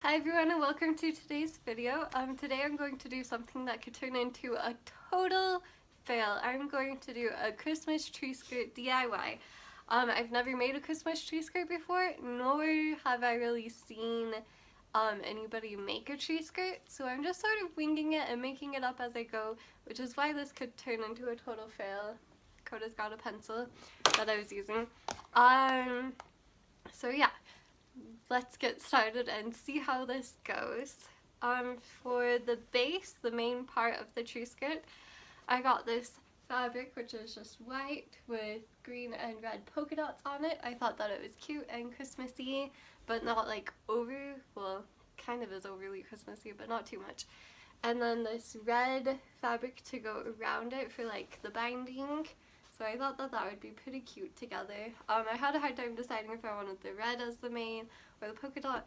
Hi everyone and welcome to today's video. Today I'm going to do something that could turn into a total fail. I'm going to do a Christmas tree skirt DIY. I've never made a Christmas tree skirt before, nor have I really seen anybody make a tree skirt, so I'm just sort of winging it and making it up as I go, which is why this could turn into a total fail. Coda's got a pencil that I was using. So yeah. Let's get started and see how this goes. For the base, the main part of the tree skirt, I got this fabric which is just white with green and red polka dots on it. I thought that it was cute and Christmassy, but not like kind of is overly Christmassy, but not too much. And then this red fabric to go around it for like the binding. So I thought that that would be pretty cute together. I had a hard time deciding if I wanted the red as the main or the polka dot,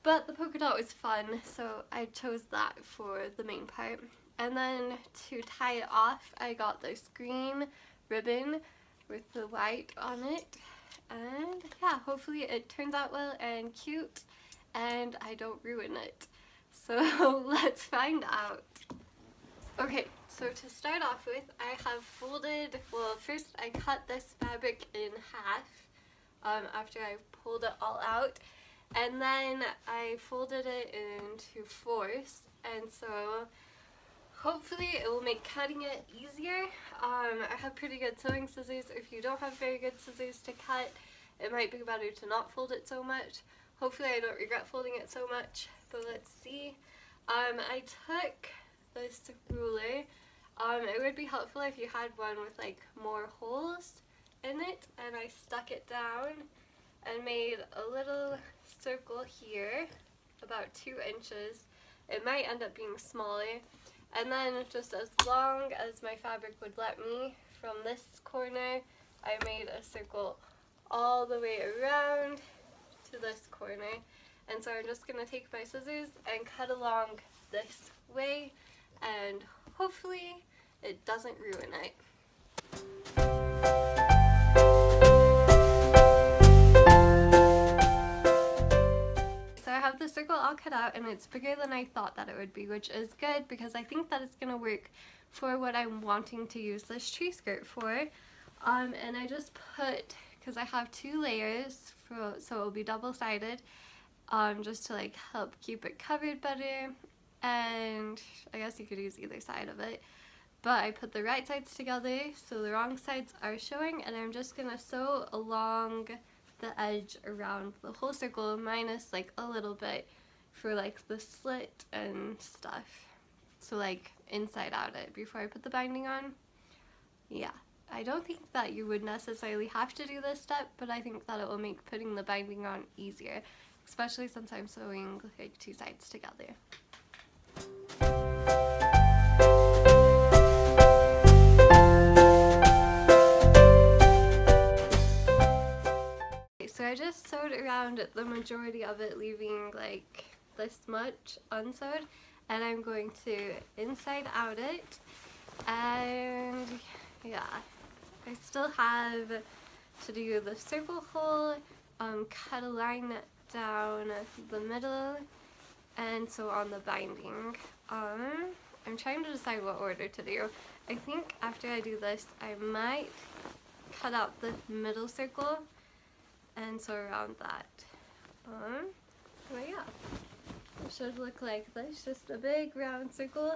but the polka dot was fun, so I chose that for the main part. And then to tie it off, I got this green ribbon with the white on it. And yeah, hopefully it turns out well and cute and I don't ruin it. So let's find out. Okay, so to start off with, I have folded, well first I cut this fabric in half after I pulled it all out, and then I folded it into fours, and so hopefully it will make cutting it easier. I have pretty good sewing scissors. If you don't have very good scissors to cut, it might be better to not fold it so much. Hopefully I don't regret folding it so much, but let's see. I took this ruler. It would be helpful if you had one with like more holes in it, and I stuck it down and made a little circle here about 2 inches. It might end up being smaller, and then just as long as my fabric would let me, from this corner I made a circle all the way around to this corner. And so I'm just going to take my scissors and cut along this way, and hopefully it doesn't ruin it. So I have the circle all cut out, and it's bigger than I thought that it would be, which is good because I think that it's going to work for what I'm wanting to use this tree skirt for. And I just put, because I have 2 layers, so it will be double-sided, just to like help keep it covered better. And I guess you could use either side of it, but I put the right sides together so the wrong sides are showing, and I'm just gonna sew along the edge around the whole circle, minus like a little bit for like the slit and stuff, so like inside out it before I put the binding on. Yeah, I don't think that you would necessarily have to do this step, but I think that it will make putting the binding on easier, especially since I'm sewing like 2 sides together. So I just sewed around the majority of it, leaving like this much unsewed, and I'm going to inside out it. And yeah, I still have to do the circle hole, cut a line down the middle, and so on the binding. I'm trying to decide what order to do. I think after I do this, I might cut out the middle circle and sew around that. But yeah, it should look like this, just a big round circle.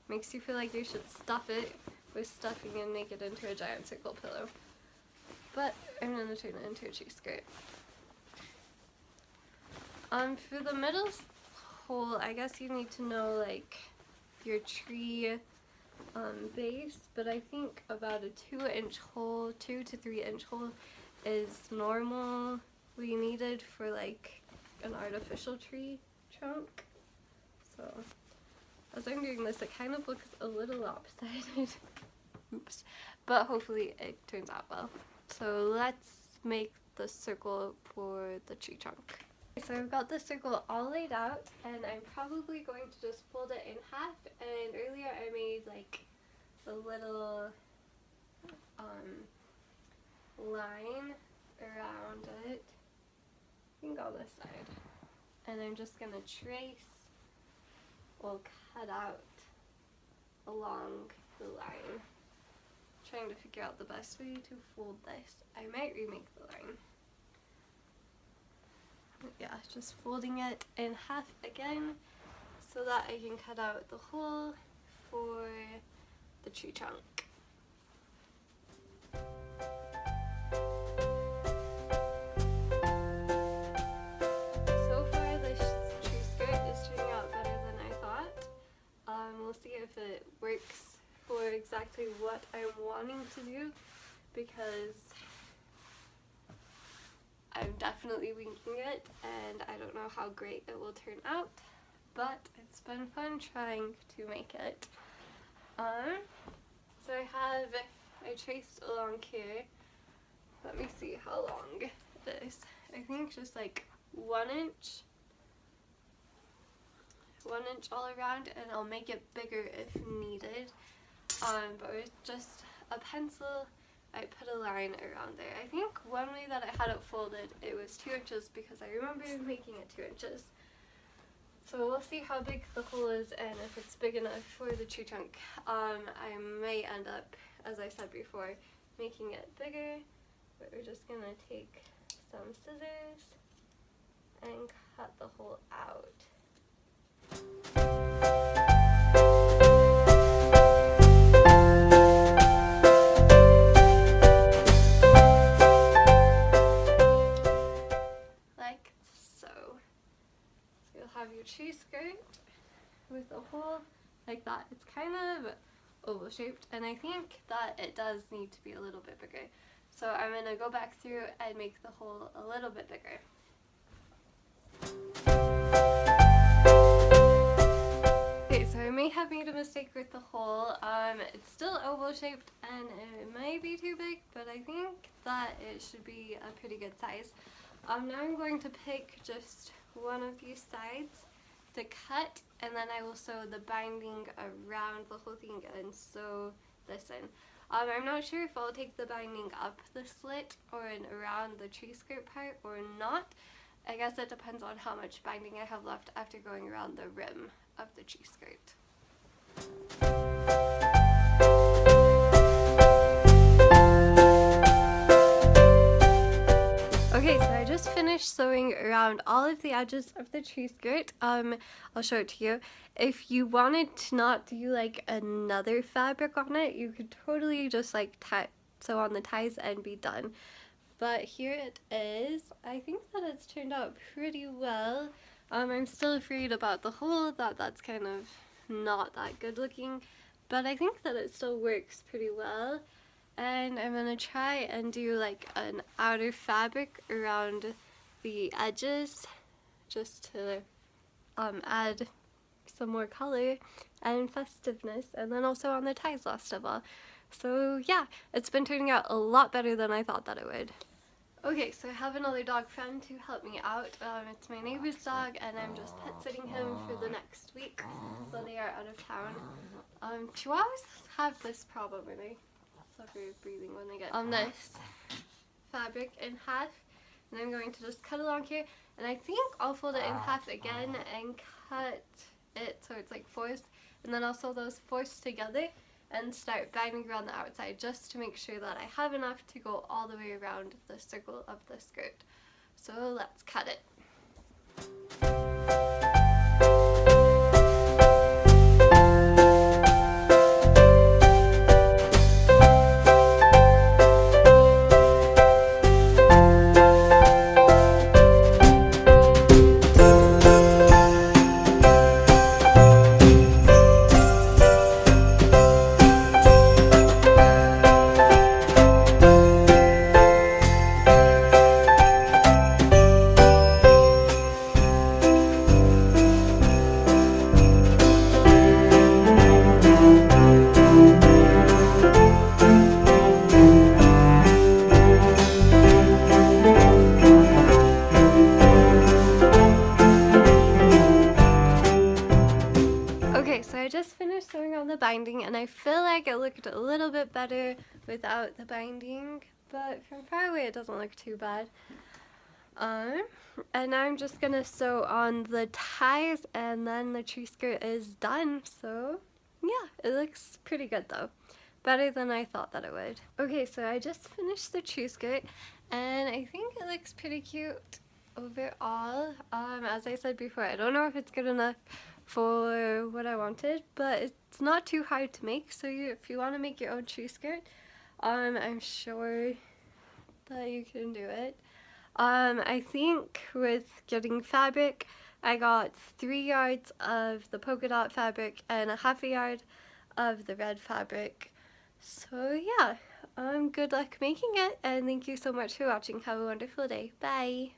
Makes you feel like you should stuff it with stuffing and make it into a giant circle pillow. But I'm gonna turn it into a tree skirt. For the middle hole, I guess you need to know like your tree base, but I think about a 2-inch hole, 2 to 3 inch hole is normally needed for like an artificial tree trunk. So as I'm doing this, it kind of looks a little lopsided. Oops. But hopefully it turns out well. So let's make the circle for the tree trunk. So I've got the circle all laid out, and I'm probably going to just fold it in half, and earlier I made like a little line around it. I think on this side. and I'm just going to trace or cut out along the line. Trying to figure out the best way to fold this. I might remake the line. Yeah, just folding it in half again so that I can cut out the hole for the tree trunk. So far this tree skirt is turning out better than I thought. We'll see if it works for exactly what I'm wanting to do, because I'm definitely winging it and I don't know how great it will turn out, but it's been fun trying to make it. So I traced along here. Let me see how long it is. I think just like 1 inch. 1 inch all around, and I'll make it bigger if needed. But with just a pencil, I put a line around there. I think one way that I had it folded, it was 2 inches because I remember making it 2 inches. So we'll see how big the hole is and if it's big enough for the tree trunk. I may end up, as I said before, making it bigger, but we're just gonna take some scissors and cut the hole out. Like so. So you'll have your tree skirt with a hole like that. It's kind of oval shaped, and I think that it does need to be a little bit bigger. So I'm going to go back through and make the hole a little bit bigger. Okay, so I may have made a mistake with the hole. It's still oval shaped and it might be too big, but I think that it should be a pretty good size. Now I'm going to pick just one of these sides to cut, and then I will sew the binding around the whole thing and sew this in. I'm not sure if I'll take the binding up the slit or in around the tree skirt part or not. I guess it depends on how much binding I have left after going around the rim of the tree skirt. Okay, so I just finished sewing around all of the edges of the tree skirt. I'll show it to you. If you wanted to not do like another fabric on it, you could totally just like sew on the ties and be done. But here it is. I think that it's turned out pretty well. I'm still afraid about the hole, that's kind of not that good looking, but I think that it still works pretty well. And I'm going to try and do like an outer fabric around the edges just to add some more color and festiveness, and then also on the ties last of all. So yeah, it's been turning out a lot better than I thought that it would. Okay, so I have another dog friend to help me out. It's my neighbor's dog, and I'm just pet sitting him for the next week while they are out of town. Chihuahuas have this problem where they suffer breathing when they get this fabric in half, and I'm going to just cut along here, and I think I'll fold it in half again and cut it so it's like fours, and then I'll sew those fours together and start binding around the outside just to make sure that I have enough to go all the way around the circle of the skirt. So let's cut it. Binding, and I feel like it looked a little bit better without the binding, but from far away it doesn't look too bad. Um, and now I'm just gonna sew on the ties and then the tree skirt is done. So yeah, it looks pretty good though. Better than I thought that it would. Okay, so I just finished the tree skirt and I think it looks pretty cute overall. As I said before, I don't know if it's good enough for what I wanted, but it's not too hard to make. So if you want to make your own tree skirt, I'm sure that you can do it. I think with getting fabric, I got 3 yards of the polka dot fabric and a half a yard of the red fabric. So yeah, good luck making it, and thank you so much for watching. Have a wonderful day. Bye!